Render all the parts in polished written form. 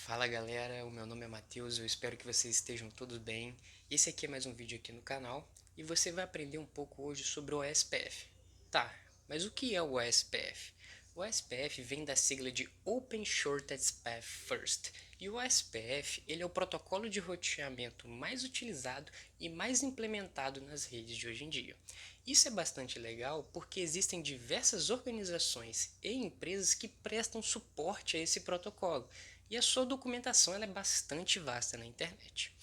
Fala galera, o meu nome é Matheus, eu espero que vocês estejam todos bem. Esse aqui é mais um vídeo aqui no canal e você vai aprender um pouco hoje sobre o OSPF. Tá, mas o que é o OSPF? O OSPF vem da sigla de Open Shortest Path First e o OSPF ele é o protocolo de roteamento mais utilizado e mais implementado nas redes de hoje em dia. Isso é bastante legal porque existem diversas organizações e empresas que prestam suporte a esse protocolo e a sua documentação é bastante vasta na internet.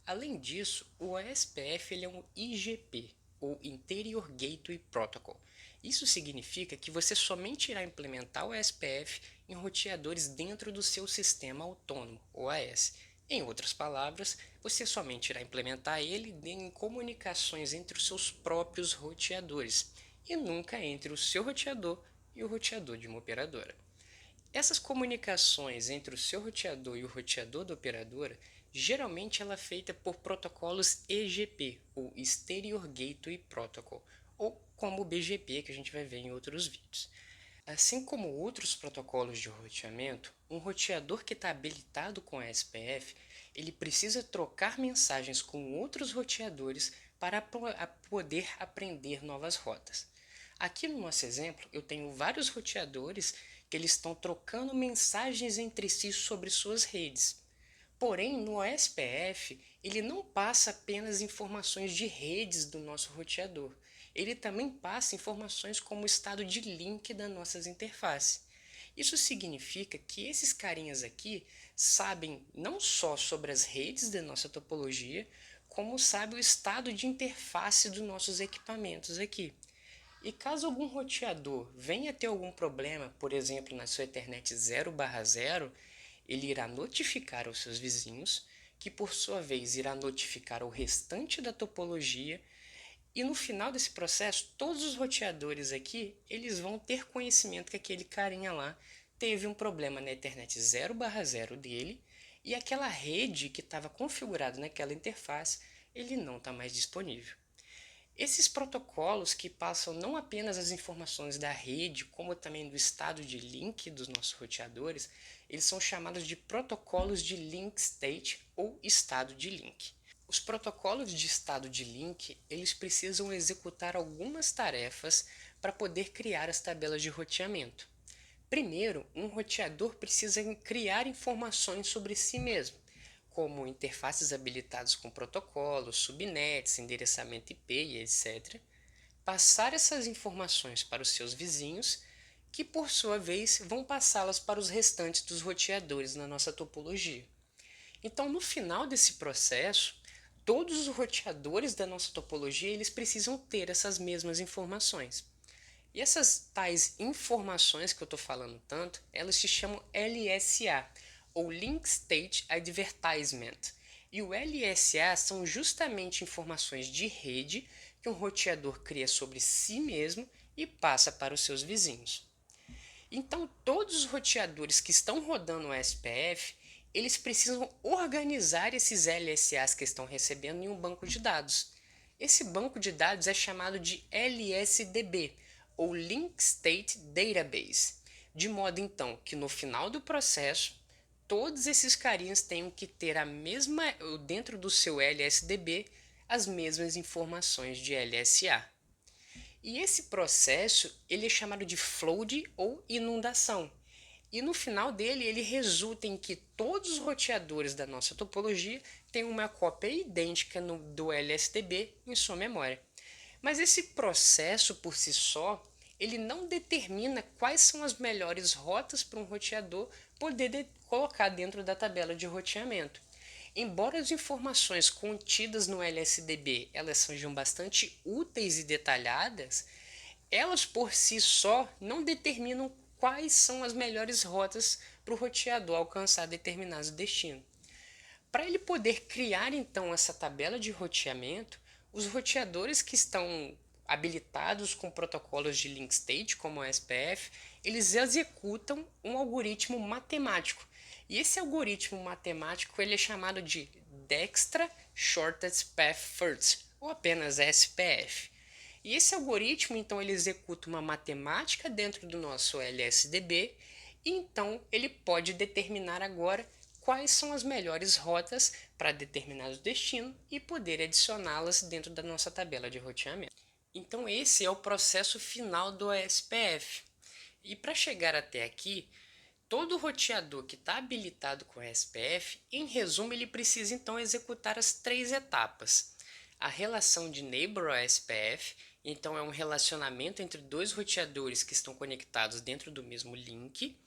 Além disso, o OSPF ele é um IGP, ou Interior Gateway Protocol. Isso significa que você somente irá implementar o OSPF em roteadores dentro do seu sistema autônomo, OAS. Em outras palavras, você somente irá implementar ele em comunicações entre os seus próprios roteadores, e nunca entre o seu roteador e o roteador de uma operadora. Essas comunicações entre o seu roteador e o roteador da operadora, geralmente ela é feita por protocolos EGP, ou Exterior Gateway Protocol, ou como o BGP que a gente vai ver em outros vídeos. Assim como outros protocolos de roteamento, um roteador que está habilitado com a SPF, ele precisa trocar mensagens com outros roteadores para poder aprender novas rotas. Aqui no nosso exemplo, eu tenho vários roteadores que eles estão trocando mensagens entre si sobre suas redes. Porém, no OSPF, ele não passa apenas informações de redes do nosso roteador. Ele também passa informações como o estado de link das nossas interfaces. Isso significa que esses carinhas aqui sabem não só sobre as redes da nossa topologia, como sabem o estado de interface dos nossos equipamentos aqui. E caso algum roteador venha ter algum problema, por exemplo, na sua Ethernet 0/0, ele irá notificar os seus vizinhos, que por sua vez irá notificar o restante da topologia, e no final desse processo, todos os roteadores aqui, eles vão ter conhecimento que aquele carinha lá teve um problema na Ethernet 0/0 dele, e aquela rede que estava configurada naquela interface, ele não está mais disponível. Esses protocolos que passam não apenas as informações da rede, como também do estado de link dos nossos roteadores, eles são chamados de protocolos de link state ou estado de link. Os protocolos de estado de link, eles precisam executar algumas tarefas para poder criar as tabelas de roteamento. Primeiro, um roteador precisa criar informações sobre si mesmo, como interfaces habilitadas com protocolos, subnets, endereçamento IP e etc. Passar essas informações para os seus vizinhos, que por sua vez vão passá-las para os restantes dos roteadores na nossa topologia. Então, no final desse processo, todos os roteadores da nossa topologia eles precisam ter essas mesmas informações. E essas tais informações que eu estou falando tanto, elas se chamam LSA, ou Link State Advertisement. E o LSA são justamente informações de rede que um roteador cria sobre si mesmo e passa para os seus vizinhos. Então, todos os roteadores que estão rodando o SPF, eles precisam organizar esses LSAs que estão recebendo em um banco de dados. Esse banco de dados é chamado de LSDB, ou Link State Database, de modo então que no final do processo, todos esses carinhas tenham que ter a mesma, dentro do seu LSDB, as mesmas informações de LSA. E esse processo ele é chamado de flood ou inundação. E no final dele, ele resulta em que todos os roteadores da nossa topologia têm uma cópia idêntica do LSDB em sua memória. Mas esse processo por si só, ele não determina quais são as melhores rotas para um roteador poder colocar dentro da tabela de roteamento. Embora as informações contidas no LSDB elas sejam bastante úteis e detalhadas, elas por si só não determinam quais são as melhores rotas para o roteador alcançar determinado destino. Para ele poder criar então essa tabela de roteamento, os roteadores que estão habilitados com protocolos de link state, como o SPF, eles executam um algoritmo matemático. E esse algoritmo matemático ele é chamado de Dijkstra Shortest Path First, ou apenas SPF. E esse algoritmo, então, ele executa uma matemática dentro do nosso LSDB, e então ele pode determinar agora quais são as melhores rotas para determinados destinos e poder adicioná-las dentro da nossa tabela de roteamento. Então esse é o processo final do OSPF. E para chegar até aqui, todo roteador que está habilitado com o SPF, em resumo, ele precisa então executar as 3 etapas. A relação de neighbor ao SPF, então é um relacionamento entre 2 roteadores que estão conectados dentro do mesmo link.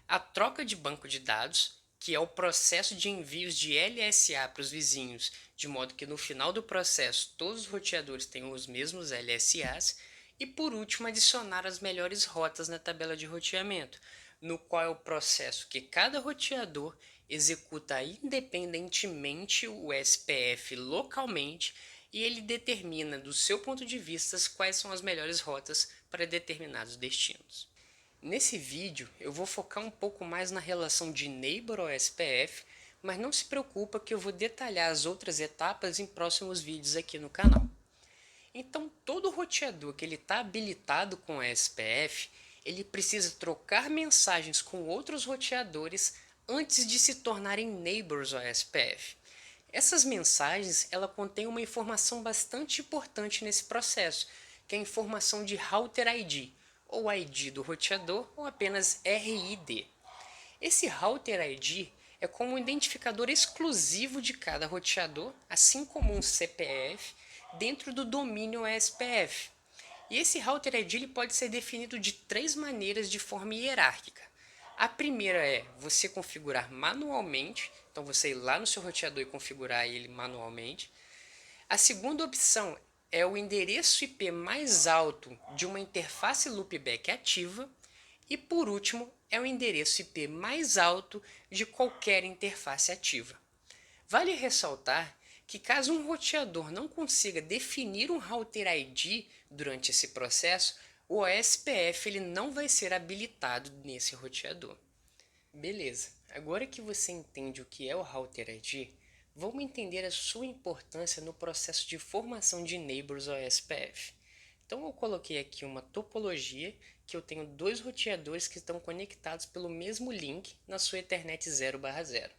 A troca de banco de dados, que é o processo de envios de LSA para os vizinhos, de modo que no final do processo todos os roteadores tenham os mesmos LSAs. E por último, adicionar as melhores rotas na tabela de roteamento, no qual é o processo que cada roteador executa independentemente o SPF localmente e ele determina do seu ponto de vista quais são as melhores rotas para determinados destinos. Nesse vídeo eu vou focar um pouco mais na relação de neighbor ao SPF, mas não se preocupa que eu vou detalhar as outras etapas em próximos vídeos aqui no canal. Então todo roteador que ele está habilitado com o SPF, ele precisa trocar mensagens com outros roteadores antes de se tornarem neighbors ao SPF. Essas mensagens ela contém uma informação bastante importante nesse processo, que é a informação de Router ID, ou ID do roteador, ou apenas RID. Esse Router ID é como um identificador exclusivo de cada roteador, assim como um CPF, dentro do domínio SPF. E esse Router ID ele pode ser definido de 3 maneiras de forma hierárquica. A primeira é você configurar manualmente, então você ir lá no seu roteador e configurar ele manualmente. A segunda opção é o endereço IP mais alto de uma interface loopback ativa. E por último, é o endereço IP mais alto de qualquer interface ativa. Vale ressaltar que caso um roteador não consiga definir um Router ID durante esse processo, o OSPF ele não vai ser habilitado nesse roteador. Beleza, agora que você entende o que é o Router ID, vamos entender a sua importância no processo de formação de neighbors OSPF. Então eu coloquei aqui uma topologia que eu tenho 2 roteadores que estão conectados pelo mesmo link na sua Ethernet 0/0.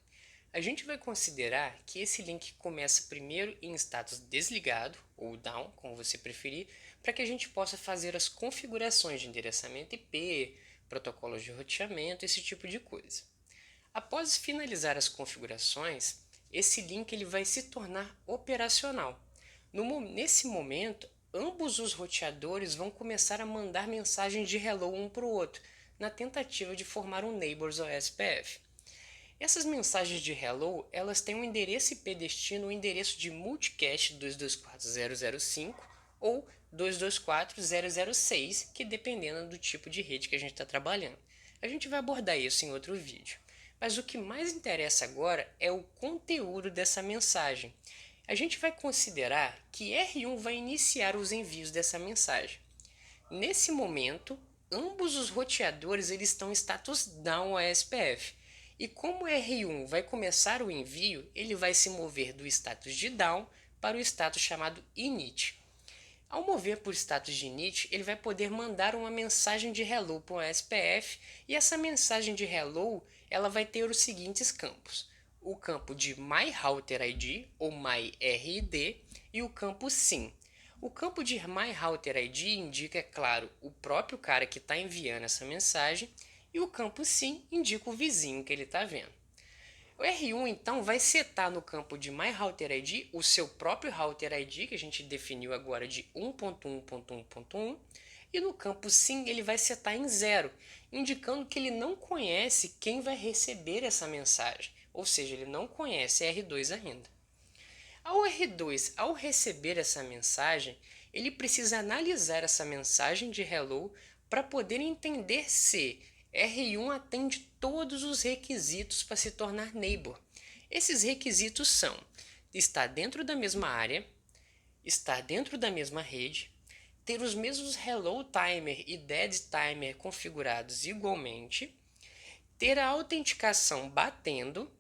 A gente vai considerar que esse link começa primeiro em status desligado, ou down, como você preferir, para que a gente possa fazer as configurações de endereçamento IP, protocolos de roteamento, esse tipo de coisa. Após finalizar as configurações, esse link ele vai se tornar operacional. Nesse momento, ambos os roteadores vão começar a mandar mensagens de hello um para o outro, na tentativa de formar um neighbors OSPF. Essas mensagens de hello, elas têm um endereço IP destino, um endereço de multicast 224.0.0.5 ou 224.0.0.6, que dependendo do tipo de rede que a gente está trabalhando. A gente vai abordar isso em outro vídeo. Mas o que mais interessa agora é o conteúdo dessa mensagem. A gente vai considerar que R1 vai iniciar os envios dessa mensagem. Nesse momento, ambos os roteadores eles estão em status down OSPF. E como R1 vai começar o envio, ele vai se mover do status de down para o status chamado init. Ao mover por status de init, ele vai poder mandar uma mensagem de hello para o OSPF e essa mensagem de hello ela vai ter os seguintes campos. O campo de myRouterID ou myRID e o campo SYN. O campo de myRouterID indica, é claro, o próprio cara que está enviando essa mensagem e o campo SYN indica o vizinho que ele está vendo. O R1 então vai setar no campo de myRouterID o seu próprio Router ID, que a gente definiu agora de 1.1.1.1, e no campo SYN ele vai setar em 0, indicando que ele não conhece quem vai receber essa mensagem, ou seja, ele não conhece R2 ainda. Ao R2, ao receber essa mensagem, ele precisa analisar essa mensagem de hello para poder entender se R1 atende todos os requisitos para se tornar neighbor. Esses requisitos são estar dentro da mesma área, estar dentro da mesma rede, ter os mesmos hello timer e dead timer configurados igualmente, ter a autenticação batendo,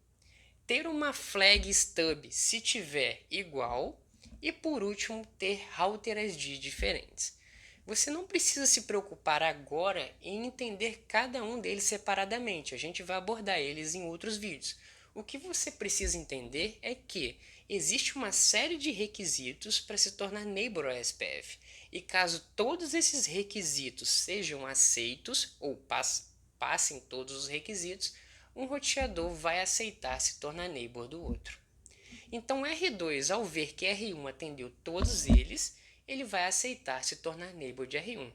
ter uma flag stub se tiver igual e por último ter router ID diferentes. Você não precisa se preocupar agora em entender cada um deles separadamente, a gente vai abordar eles em outros vídeos. O que você precisa entender é que existe uma série de requisitos para se tornar neighbor OSPF, e caso todos esses requisitos sejam aceitos ou passem todos os requisitos, um roteador vai aceitar se tornar neighbor do outro. Então R2, ao ver que R1 atendeu todos eles, ele vai aceitar se tornar neighbor de R1.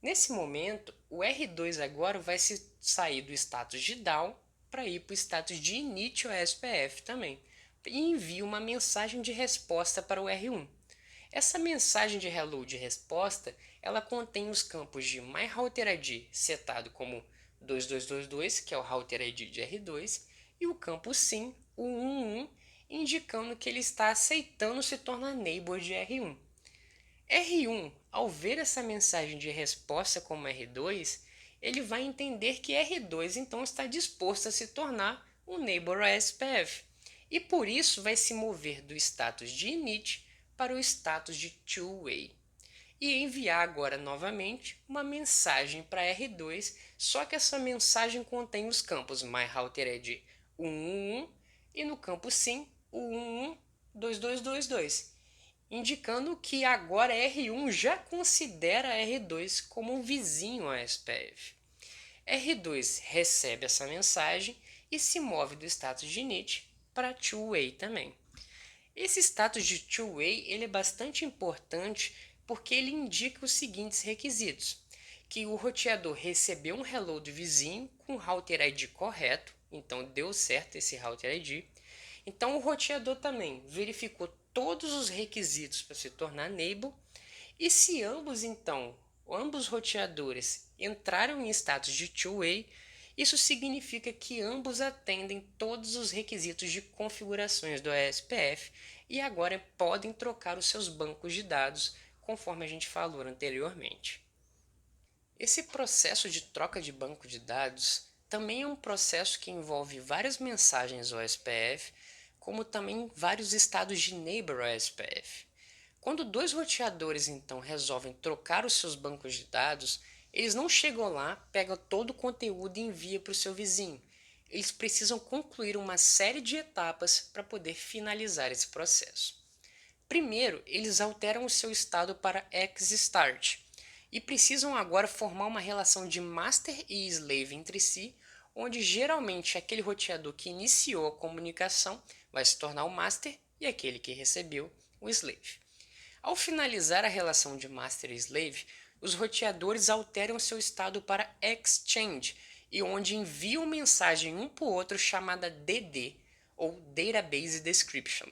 Nesse momento, o R2 agora vai sair do status de down para ir para o status de init OSPF também, e envia uma mensagem de resposta para o R1. Essa mensagem de hello de resposta, ela contém os campos de myRouterID setado como 2222, que é o router ID de R2, e o campo sim, o 11, indicando que ele está aceitando se tornar neighbor de R1. R1, ao ver essa mensagem de resposta como R2, ele vai entender que R2 então está disposto a se tornar um neighbor OSPF, e por isso vai se mover do status de init para o status de two-way e enviar agora novamente uma mensagem para R2, só que essa mensagem contém os campos myRouterID 111 e no campo sim o 112222, indicando que agora R1 já considera R2 como um vizinho OSPF. R2 recebe essa mensagem e se move do status de init para two-way também. Esse status de two-way ele é bastante importante porque ele indica os seguintes requisitos: que o roteador recebeu um hello do vizinho com o router ID correto, então deu certo esse router ID. Então o roteador também verificou todos os requisitos para se tornar neighbor, e se ambos roteadores entraram em status de two-way, isso significa que ambos atendem todos os requisitos de configurações do ASPF e agora podem trocar os seus bancos de dados, conforme a gente falou anteriormente. Esse processo de troca de banco de dados também é um processo que envolve várias mensagens OSPF, como também vários estados de neighbor OSPF. Quando dois roteadores então resolvem trocar os seus bancos de dados, eles não chegam lá, pegam todo o conteúdo e enviam para o seu vizinho. Eles precisam concluir uma série de etapas para poder finalizar esse processo. Primeiro, eles alteram o seu estado para XStart e precisam agora formar uma relação de master e slave entre si, onde geralmente aquele roteador que iniciou a comunicação vai se tornar o master e aquele que recebeu o slave. Ao finalizar a relação de master e slave, os roteadores alteram seu estado para exchange e onde enviam mensagem um para o outro chamada DD, ou Database Description.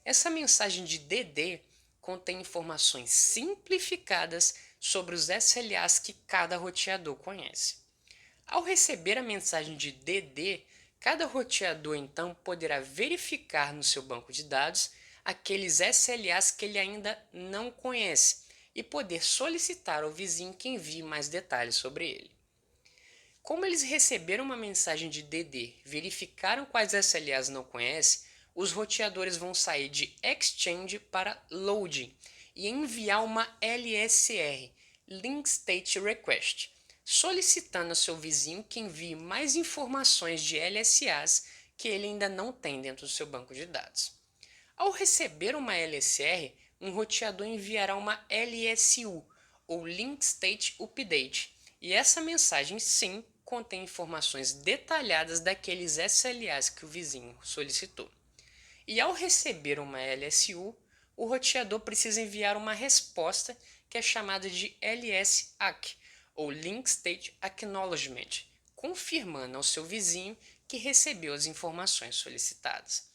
Essa mensagem de DD contém informações simplificadas sobre os SLAs que cada roteador conhece. Ao receber a mensagem de DD, cada roteador então poderá verificar no seu banco de dados aqueles SLAs que ele ainda não conhece e poder solicitar ao vizinho que envie mais detalhes sobre ele. Como eles receberam uma mensagem de DD, verificaram quais SLAs não conhece, os roteadores vão sair de Exchange para Loading e enviar uma LSR, Link State Request, solicitando ao seu vizinho que envie mais informações de LSAs que ele ainda não tem dentro do seu banco de dados. Ao receber uma LSR, um roteador enviará uma LSU, ou Link State Update, e essa mensagem sim contém informações detalhadas daqueles SLAs que o vizinho solicitou. E ao receber uma LSU, o roteador precisa enviar uma resposta que é chamada de LSAC, ou Link State Acknowledgement, confirmando ao seu vizinho que recebeu as informações solicitadas.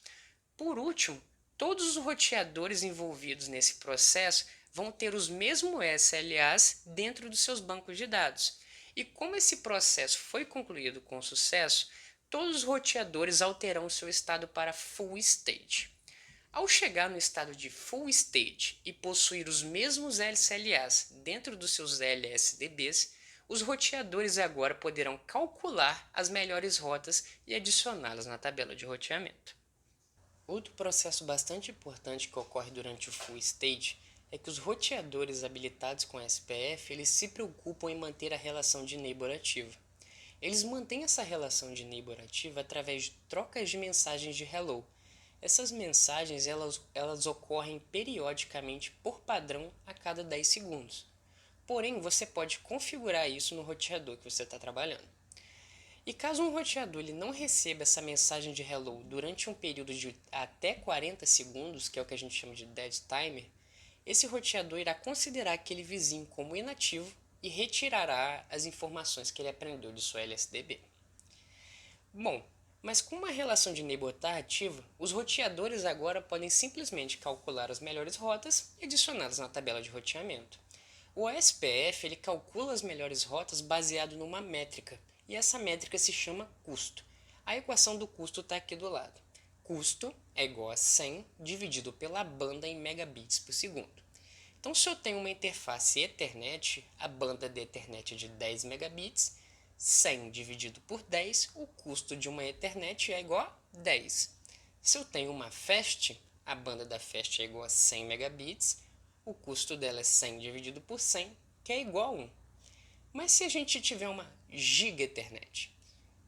Por último, todos os roteadores envolvidos nesse processo vão ter os mesmos SLAs dentro dos seus bancos de dados. E como esse processo foi concluído com sucesso, todos os roteadores alterarão seu estado para Full State. Ao chegar no estado de Full State e possuir os mesmos SLAs dentro dos seus LSDBs, os roteadores agora poderão calcular as melhores rotas e adicioná-las na tabela de roteamento. Outro processo bastante importante que ocorre durante o Full State é que os roteadores habilitados com SPF eles se preocupam em manter a relação de neighbor ativa. Eles mantêm essa relação de neighbor ativa através de trocas de mensagens de hello. Essas mensagens elas ocorrem periodicamente por padrão a cada 10 segundos. Porém, você pode configurar isso no roteador que você está trabalhando. E caso um roteador ele não receba essa mensagem de hello durante um período de até 40 segundos, que é o que a gente chama de dead timer, esse roteador irá considerar aquele vizinho como inativo e retirará as informações que ele aprendeu de sua LSDB. Bom, mas com uma relação de neighbor ativa, os roteadores agora podem simplesmente calcular as melhores rotas e adicioná-las na tabela de roteamento. O OSPF ele calcula as melhores rotas baseado numa métrica, e essa métrica se chama custo. A equação do custo está aqui do lado. Custo é igual a 100 dividido pela banda em megabits por segundo. Então, se eu tenho uma interface Ethernet, a banda de Ethernet é de 10 megabits, 100 dividido por 10, o custo de uma Ethernet é igual a 10. Se eu tenho uma Fast, a banda da Fast é igual a 100 megabits, o custo dela é 100 dividido por 100, que é igual a 1. Mas se a gente tiver uma Giga Ethernet,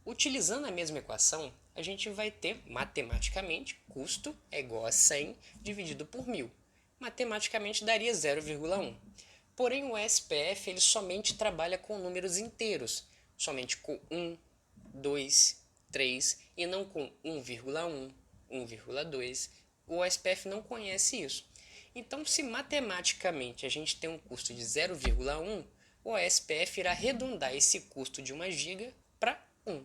utilizando a mesma equação, a gente vai ter, matematicamente, custo é igual a 100 dividido por 1000. Matematicamente daria 0,1. Porém, o SPF ele somente trabalha com números inteiros, somente com 1, 2, 3 e não com 1,1, 1,2. O SPF não conhece isso. Então, se matematicamente a gente tem um custo de 0,1, o OSPF irá arredondar esse custo de 1 GB para 1.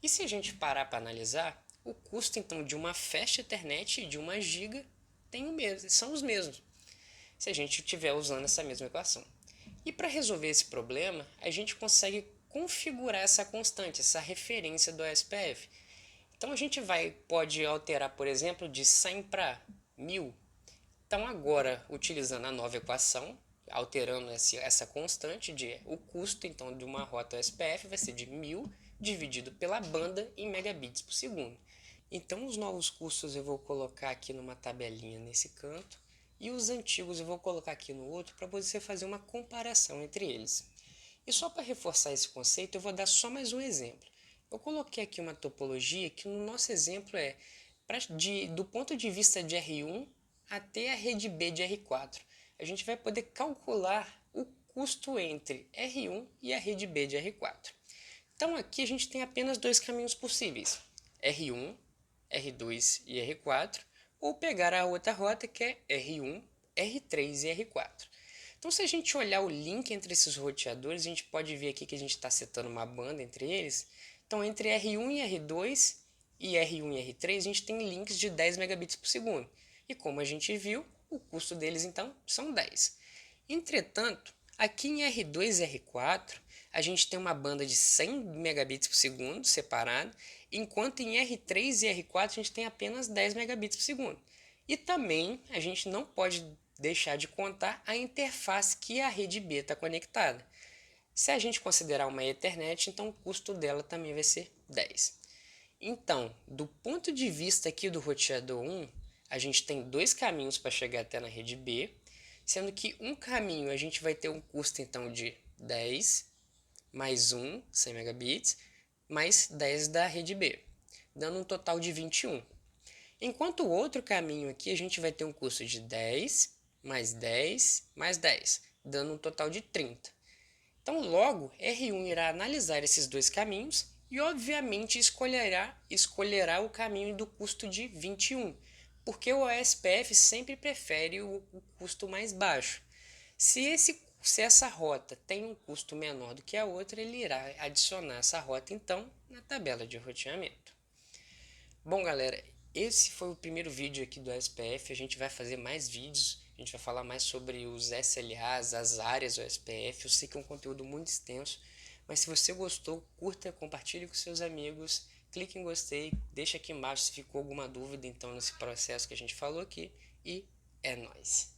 E se a gente parar para analisar, o custo então de uma Fast Ethernet e de 1 GB são os mesmos, se a gente estiver usando essa mesma equação. E para resolver esse problema, a gente consegue configurar essa constante, essa referência do OSPF. Então a gente pode alterar, por exemplo, de 100 para 1000. Então agora, utilizando a nova equação, alterando essa constante, o custo então de uma rota OSPF vai ser de 1000 dividido pela banda em megabits por segundo. Então os novos custos eu vou colocar aqui numa tabelinha nesse canto e os antigos eu vou colocar aqui no outro para você fazer uma comparação entre eles. E só para reforçar esse conceito eu vou dar só mais um exemplo. Eu coloquei aqui uma topologia que no nosso exemplo é do ponto de vista de R1 até a rede B de R4. A gente vai poder calcular o custo entre R1 e a rede B de R4. Então aqui a gente tem apenas dois caminhos possíveis, R1, R2 e R4, ou pegar a outra rota que é R1, R3 e R4. Então se a gente olhar o link entre esses roteadores, a gente pode ver aqui que a gente está setando uma banda entre eles. Então entre R1 e R2 e R1 e R3 a gente tem links de 10 megabits por segundo. E como a gente viu, o custo deles então são 10. Entretanto, aqui em R2 e R4, a gente tem uma banda de 100 megabits por segundo separado, enquanto em R3 e R4 a gente tem apenas 10 megabits por segundo. E também a gente não pode deixar de contar a interface que a rede B está conectada. Se a gente considerar uma Ethernet, então o custo dela também vai ser 10. Então, do ponto de vista aqui do roteador 1, a gente tem dois caminhos para chegar até na rede B, sendo que um caminho a gente vai ter um custo então de 10 mais 1, 100 megabits, mais 10 da rede B, dando um total de 21. Enquanto o outro caminho aqui a gente vai ter um custo de 10 mais 10 mais 10, dando um total de 30. Então logo, R1 irá analisar esses dois caminhos e obviamente escolherá o caminho do custo de 21, porque o OSPF sempre prefere o custo mais baixo. Se essa rota tem um custo menor do que a outra, ele irá adicionar essa rota então na tabela de roteamento. Bom galera, esse foi o primeiro vídeo aqui do OSPF. A gente vai fazer mais vídeos, a gente vai falar mais sobre os SLAs, as áreas do OSPF. Eu sei que é um conteúdo muito extenso, mas se você gostou, curta, compartilhe com seus amigos, clique em gostei, deixa aqui embaixo se ficou alguma dúvida então nesse processo que a gente falou aqui e é nóis!